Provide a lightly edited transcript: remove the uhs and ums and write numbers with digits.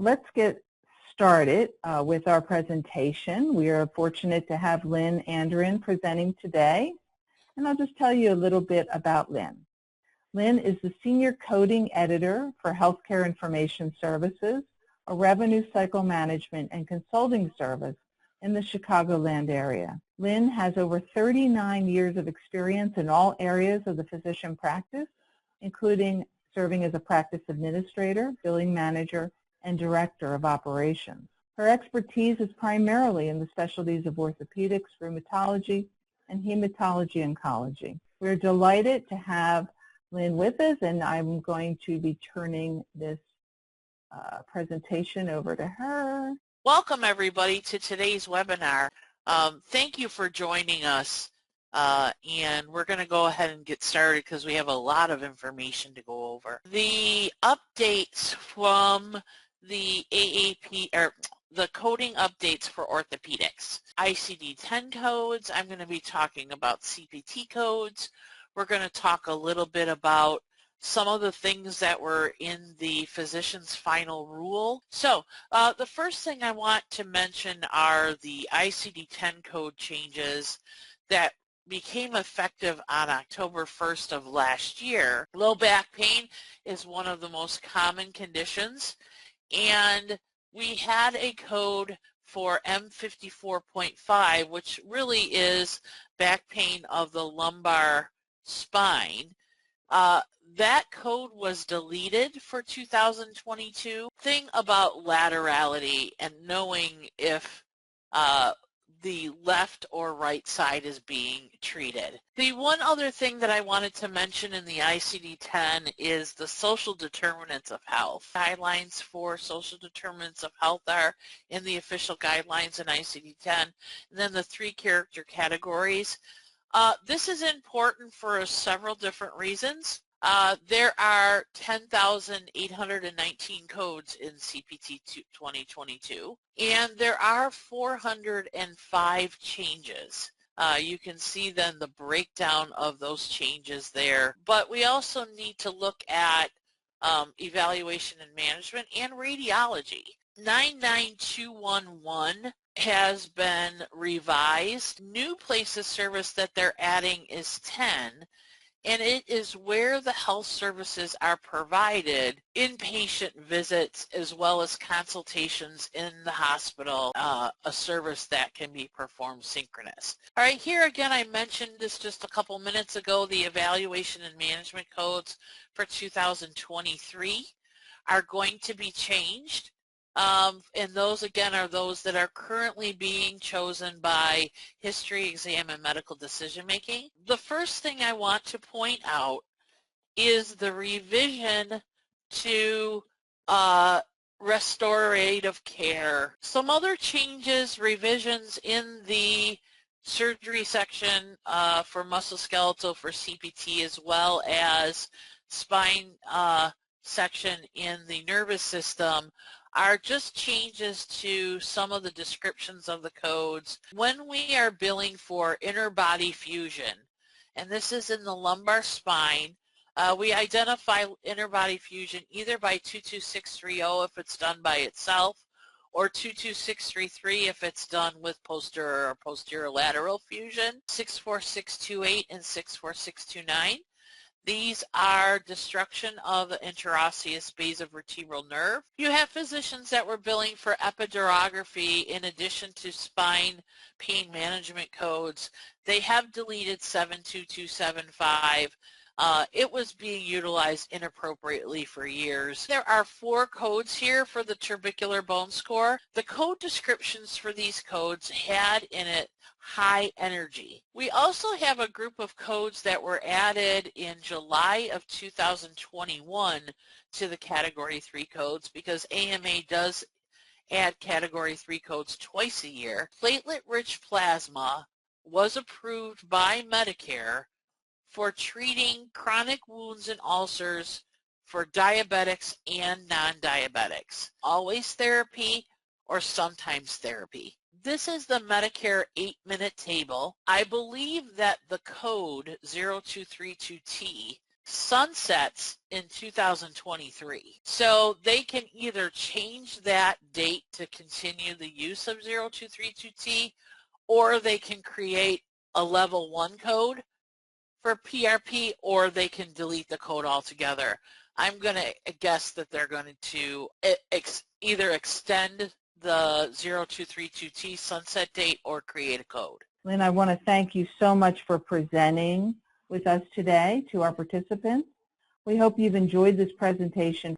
Let's get started with our presentation. We are fortunate to have Lynn Andrin presenting today, and I'll just tell you a little bit about Lynn. Lynn is the Senior Coding Editor for Healthcare Information Services, a revenue cycle management and consulting service in the Chicagoland area. Lynn has over 39 years of experience in all areas of the physician practice, including serving as a practice administrator, billing manager, and director of operations. Her expertise is primarily in the specialties of orthopedics, rheumatology, and hematology oncology. We're delighted to have Lynn with us, and I'm going to be turning this presentation over to her. Welcome everybody to today's webinar. Thank you for joining us, and we're going to go ahead and get started because we have a lot of information to go over. The updates from the AAP, or the coding updates for orthopedics. ICD-10 codes, I'm going to be talking about CPT codes. We're going to talk a little bit about some of the things that were in the physician's final rule. So the first thing I want to mention are the ICD-10 code changes that became effective on October 1st of last year. Low back pain is one of the most common conditions, and we had a code for M54.5, which really is back pain of the lumbar spine. That code was deleted for 2022. Thing about laterality and knowing if the left or right side is being treated. The one other thing that I wanted to mention in the ICD-10 is the social determinants of health. Guidelines for social determinants of health are in the official guidelines in ICD-10, and then the 3 character categories. This is important for several different reasons. There are 10,819 codes in CPT 2022, and there are 405 changes. You can see then the breakdown of those changes there, but we also need to look at evaluation and management and radiology. 99211 has been revised. New place of service that they're adding is 10, and it is where the health services are provided, inpatient visits as well as consultations in the hospital, a service that can be performed synchronous. All right, here again I mentioned this just a couple minutes ago, the evaluation and management codes for 2023 are going to be changed. And those again are those that are currently being chosen by history, exam, and medical decision making. The first thing I want to point out is the revision to restorative care. Some other changes, revisions in the surgery section for musculoskeletal for CPT, as well as spine section in the nervous system, are just changes to some of the descriptions of the codes. When we are billing for inner body fusion, and this is in the lumbar spine, we identify inner body fusion either by 22630 if it's done by itself, or 22633 if it's done with posterior or posterior lateral fusion, 64628 and 64629. These are destruction of the intraosseous basivertebral nerve. You have physicians that were billing for epidurography in addition to spine pain management codes. They have deleted 72275. It was being utilized inappropriately for years. There are 4 codes here for the trabecular bone score. The code descriptions for these codes had in it high energy. We also have a group of codes that were added in July of 2021 to the Category 3 codes, because AMA does add Category 3 codes twice a year. Platelet-rich plasma was approved by Medicare for treating chronic wounds and ulcers for diabetics and non-diabetics. Always therapy or sometimes therapy. This is the Medicare 8-minute table. I believe that the code 0232T sunsets in 2023. So they can either change that date to continue the use of 0232T, or they can create a level 1 code for PRP, or they can delete the code altogether. I'm going to guess that they're going to either extend the 0232T sunset date or create a code. Lynn, I want to thank you so much for presenting with us today to our participants. We hope you've enjoyed this presentation.